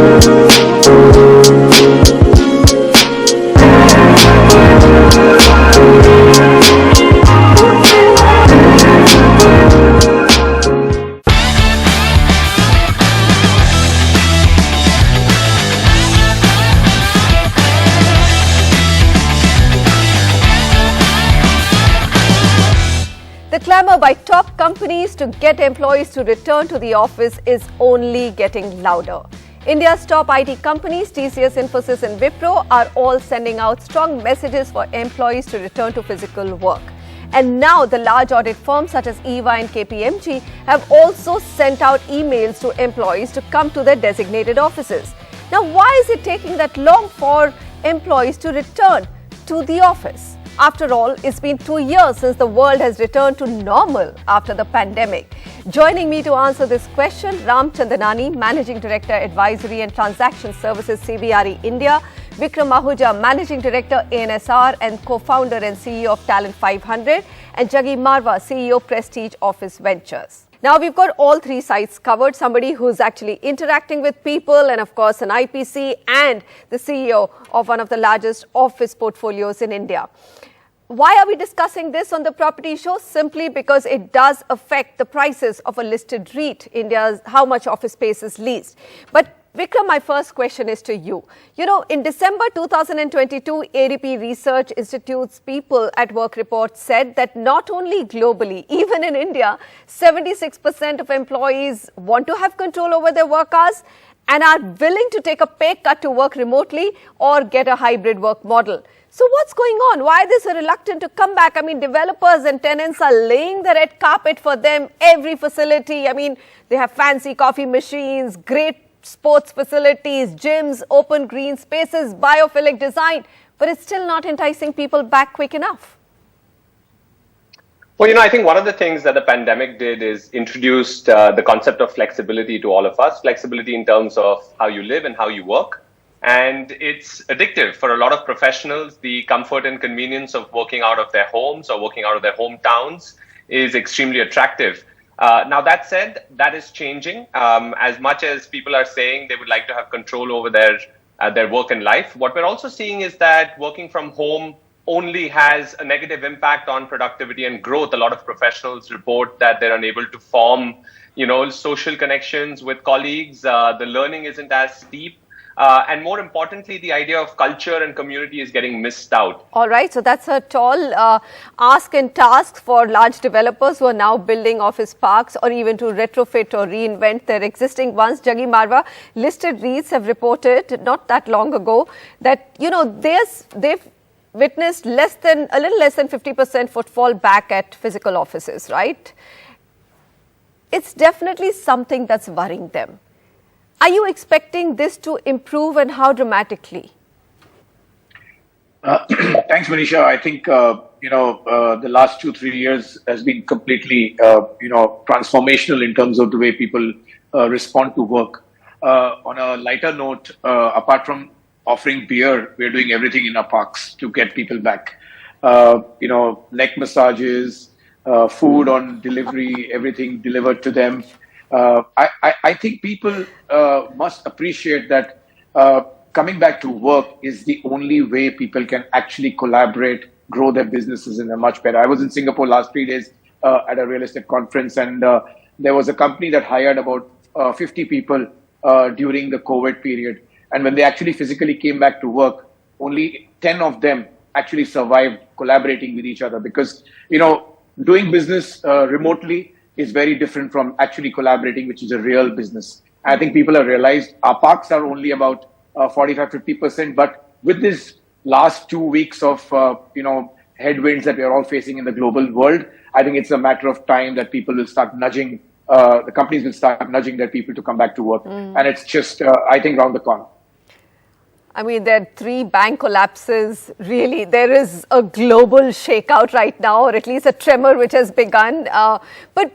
The clamour by top companies to get employees to return to the office is only getting louder. India's top IT companies, TCS, Infosys and Wipro, are all sending out strong messages for employees to return to physical work. And now the large audit firms such as EY and KPMG have also sent out emails to employees to come to their designated offices. Now, why is it taking that long for employees to return to the office? After all, it's been 2 years since the world has returned to normal after the pandemic. Joining me to answer this question, Chandnani, Managing Director, Advisory and Transaction Services, CBRE India, Vikram Ahuja, Managing Director, ANSR and co-founder and CEO of Talent 500, and Juggy Marwaha, CEO, Prestige Office Ventures. Now, we've got all three sides covered, somebody who's actually interacting with people and, of course, an IPC and the CEO of one of the largest office portfolios in India. Why are we discussing this on the Property Show? Simply because it does affect the prices of a listed REIT, India's how much office space is leased. But Vikram, my first question is to you. You know, in December 2022, ADP Research Institute's People at Work report said that not only globally, even in India, 76% of employees want to have control over their work hours and are willing to take a pay cut to work remotely or get a hybrid work model. So what's going on? Why are they so reluctant to come back? I mean, developers and tenants are laying the red carpet for them, every facility. I mean, they have fancy coffee machines, great sports facilities, gyms, open green spaces, biophilic design, but it's still not enticing people back quick enough. Well, I think one of the things that the pandemic did is introduced the concept of flexibility to all of us, flexibility in terms of how you live and how you work. And it's addictive for a lot of professionals. The comfort and convenience of working out of their homes or working out of their hometowns is extremely attractive. Now, that said, that is changing. As much as people are saying they would like to have control over their work and life, what we're also seeing is that working from home only has a negative impact on productivity and growth. A lot of professionals report that they're unable to form, social connections with colleagues. The learning isn't as steep. And more importantly, the idea of culture and community is getting missed out. All right. So that's a tall ask and task for large developers who are now building office parks or even to retrofit or reinvent their existing ones. Juggy Marwaha, listed REITs have reported not that long ago that, they've witnessed a little less than 50% footfall back at physical offices, right? It's definitely something that's worrying them. Are you expecting this to improve and how dramatically? Thanks, Manisha. I think, the last 2-3 years has been completely, transformational in terms of the way people respond to work. On a lighter note, apart from offering beer, we're doing everything in our parks to get people back. Neck massages, food on delivery, everything delivered to them. I think people must appreciate that coming back to work is the only way people can actually collaborate, grow their businesses in a much better. I was in Singapore last 3 days at a real estate conference, and there was a company that hired about 50 people during the COVID period. And when they actually physically came back to work, only 10 of them actually survived collaborating with each other because, doing business remotely is very different from actually collaborating, which is a real business. I think people have realized our parks are only about 45-50%, but with this last 2 weeks of, headwinds that we are all facing in the global world, I think it's a matter of time that people will start nudging, the companies will start nudging their people to come back to work. And it's just, I think, round the corner. I mean, there are 3 bank collapses. Really, there is a global shakeout right now, or at least a tremor which has begun. But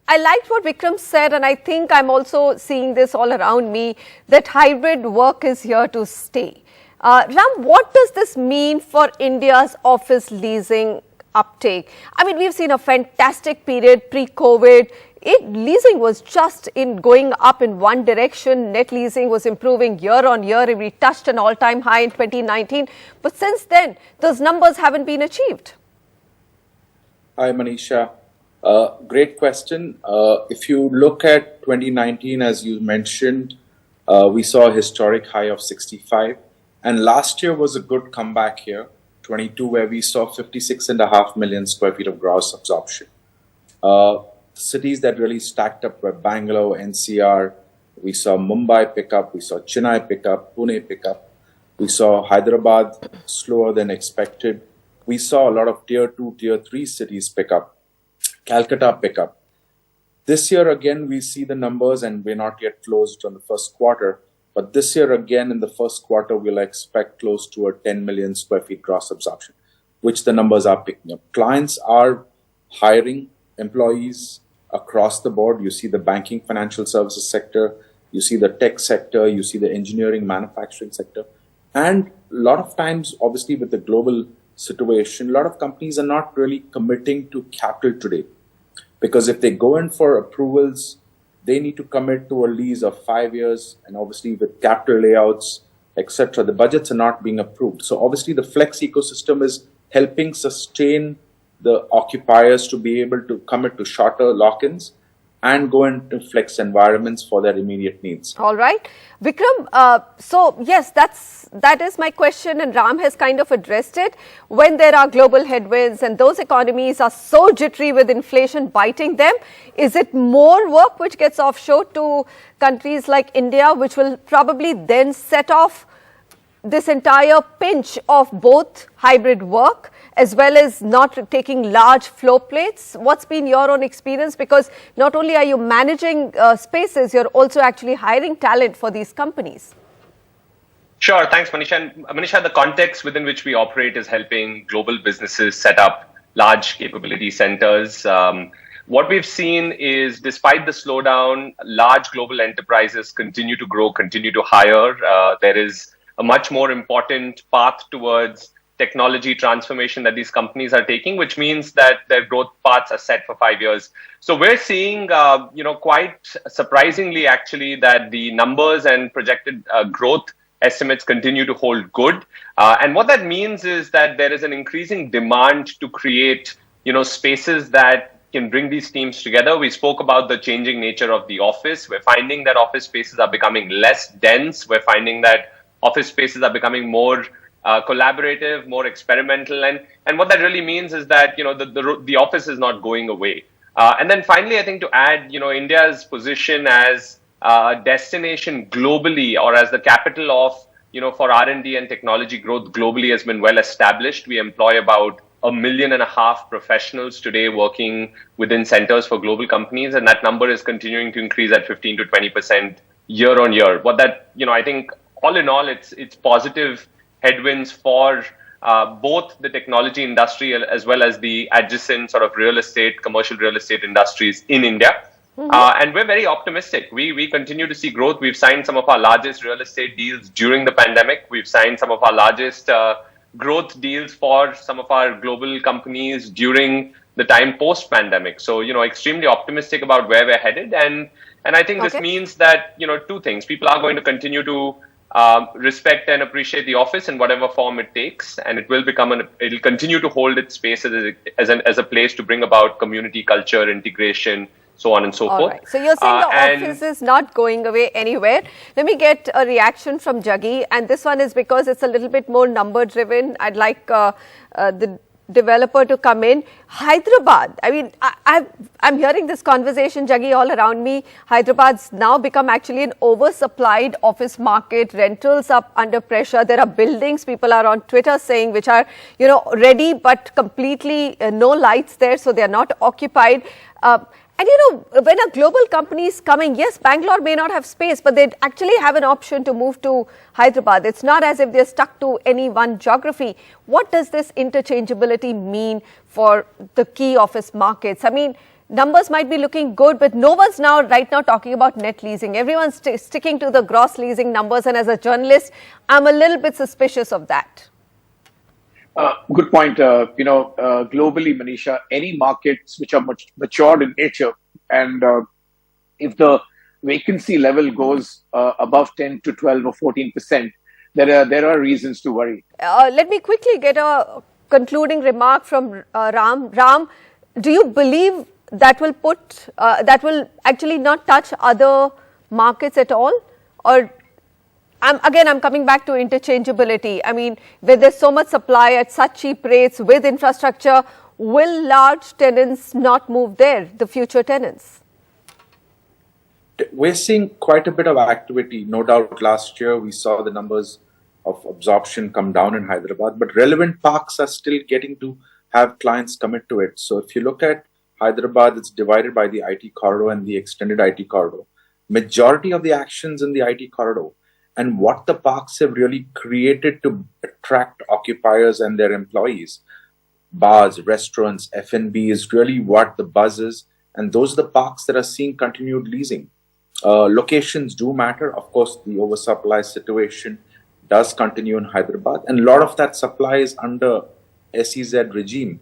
I liked what Vikram said, and I think I'm also seeing this all around me, that hybrid work is here to stay. Ram, what does this mean for India's office leasing uptake? I mean, we've seen a fantastic period pre-COVID. leasing was just in going up in one direction. Net leasing was improving year on year. We touched an all-time high in 2019. But since then, those numbers haven't been achieved. Hi, Manisha. Great question. If you look at 2019, as you mentioned, we saw a historic high of 65. And last year was a good comeback year, 22, where we saw 56.5 million square feet of gross absorption. Cities that really stacked up were Bangalore, NCR. We saw Mumbai pick up. We saw Chennai pick up, Pune pick up. We saw Hyderabad slower than expected. We saw a lot of tier 2, tier 3 cities pick up. Calcutta pick up. This year again, we see the numbers, and we're not yet closed on the first quarter. But this year again, in the first quarter, we'll expect close to a 10 million square feet gross absorption, which the numbers are picking up. Clients are hiring employees across the board. You see the banking, financial services sector, you see the tech sector, you see the engineering, manufacturing sector. And a lot of times, obviously, with the global situation, a lot of companies are not really committing to capital today. Because if they go in for approvals, they need to commit to a lease of 5 years. And obviously, with capital layouts, etc., the budgets are not being approved. So obviously, the flex ecosystem is helping sustain the occupiers to be able to commit to shorter lock-ins and go into flex environments for their immediate needs. All right. Vikram, so yes, that is my question, and Ram has kind of addressed it. When there are global headwinds and those economies are so jittery with inflation biting them, is it more work which gets offshore to countries like India, which will probably then set off this entire pinch of both hybrid work as well as not taking large floor plates? What's been your own experience? Because not only are you managing spaces, you're also actually hiring talent for these companies. Sure. Thanks, Manisha. And Manisha, the context within which we operate is helping global businesses set up large capability centers. What we've seen is, despite the slowdown, large global enterprises continue to grow, continue to hire. There is a much more important path towards technology transformation that these companies are taking, which means that their growth paths are set for 5 years. So we're seeing, quite surprisingly, actually, that the numbers and projected growth estimates continue to hold good. And what that means is that there is an increasing demand to create, spaces that can bring these teams together. We spoke about the changing nature of the office. We're finding that office spaces are becoming less dense. We're finding that office spaces are becoming more collaborative, more experimental, and what that really means is that the office is not going away. And then finally, I think to add, India's position as a destination globally, or as the capital of for R&D and technology growth globally, has been well established. We employ about 1.5 million professionals today working within centers for global companies, and that number is continuing to increase at 15 to 20% year on year. What that I think all in all, it's positive headwinds for both the technology industry as well as the adjacent sort of commercial real estate industries in India. And we're very optimistic. We continue to see growth. We've signed some of our largest real estate deals during the pandemic. We've signed some of our largest growth deals for some of our global companies during the time post-pandemic. So, extremely optimistic about where we're headed. And I think this means that, two things. People are going to continue to respect and appreciate the office in whatever form it takes, and it'll continue to hold its space as a place to bring about community, culture, integration, so on and so forth. Right. So you're saying the office is not going away anywhere. Let me get a reaction from Juggy, and this one is because it's a little bit more number driven. I'd like the developer to come in. Hyderabad, I mean, I'm hearing this conversation, Juggy, all around me. Hyderabad's now become actually an oversupplied office market. Rentals are under pressure. There are buildings, people are on Twitter saying, which are, ready but completely no lights there, so they're not occupied. And when a global company is coming, yes, Bangalore may not have space, but they actually have an option to move to Hyderabad. It's not as if they're stuck to any one geography. What does this interchangeability mean for the key office markets? I mean, numbers might be looking good, but no one's right now talking about net leasing. Everyone's sticking to the gross leasing numbers. And as a journalist, I'm a little bit suspicious of that. Good point. Globally, Manisha, any markets which are matured in nature And if the vacancy level goes above 10 to 12 or 14%, there are reasons to worry. Let me quickly get a concluding remark from Ram. Ram, do you believe that will actually not touch other markets at all? Or I'm coming back to interchangeability. I mean, where there's so much supply at such cheap rates with infrastructure, will large tenants not move there, the future tenants? We're seeing quite a bit of activity. No doubt last year we saw the numbers of absorption come down in Hyderabad, but relevant parks are still getting to have clients commit to it. So if you look at Hyderabad, it's divided by the IT corridor and the extended IT corridor. Majority of the actions in the IT corridor and what the parks have really created to attract occupiers and their employees, bars, restaurants, F&B is really what the buzz is. And those are the parks that are seeing continued leasing. Locations do matter. Of course, the oversupply situation does continue in Hyderabad. And a lot of that supply is under SEZ regime.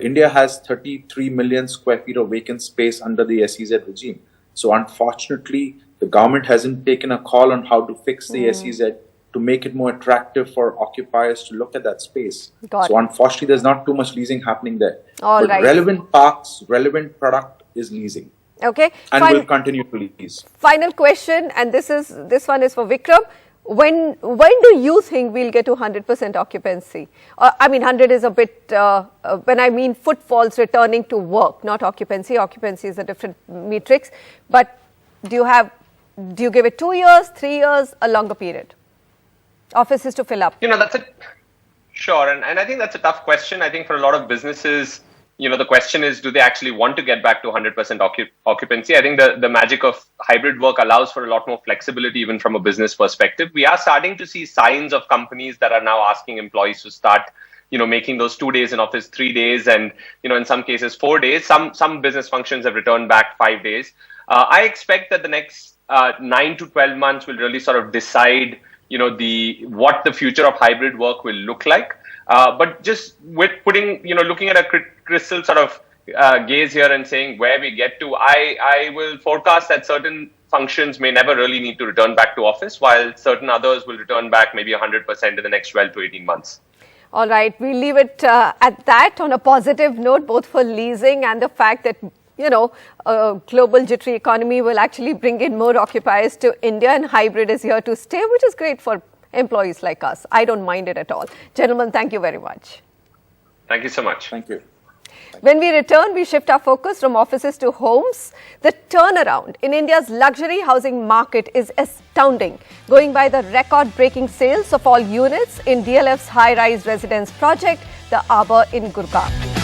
India has 33 million square feet of vacant space under the SEZ regime. So unfortunately, the government hasn't taken a call on how to fix the SEZ to make it more attractive for occupiers to look at that space. So unfortunately, there's not too much leasing happening there. But relevant parks, relevant product is leasing. Okay. And will continue to lease. Final question, and this one is for Vikram. When do you think we'll get to 100% occupancy? I mean, 100 is a bit, when I mean footfalls returning to work, not occupancy. Occupancy is a different matrix. But do you give it 2 years, 3 years, a longer period? Offices to fill up. Sure. And I think that's a tough question. I think for a lot of businesses, the question is, do they actually want to get back to 100% occupancy? I think the magic of hybrid work allows for a lot more flexibility, even from a business perspective. We are starting to see signs of companies that are now asking employees to start, making those 2 days in office, 3 days, and, in some cases, 4 days. Some business functions have returned back 5 days. I expect that the next 9 to 12 months will really sort of decide, what the future of hybrid work will look like. But just with looking at a crystal sort of gaze here and saying where we get to, I will forecast that certain functions may never really need to return back to office, while certain others will return back maybe 100% in the next 12 to 18 months. All right, we'll leave it at that on a positive note, both for leasing and the fact that, a global jittery economy will actually bring in more occupiers to India, and hybrid is here to stay, which is great for employees like us. I don't mind it at all. Gentlemen, thank you very much. Thank you so much. Thank you. When we return, we shift our focus from offices to homes. The turnaround in India's luxury housing market is astounding, going by the record-breaking sales of all units in DLF's high-rise residence project, the Arbor in Gurgaon.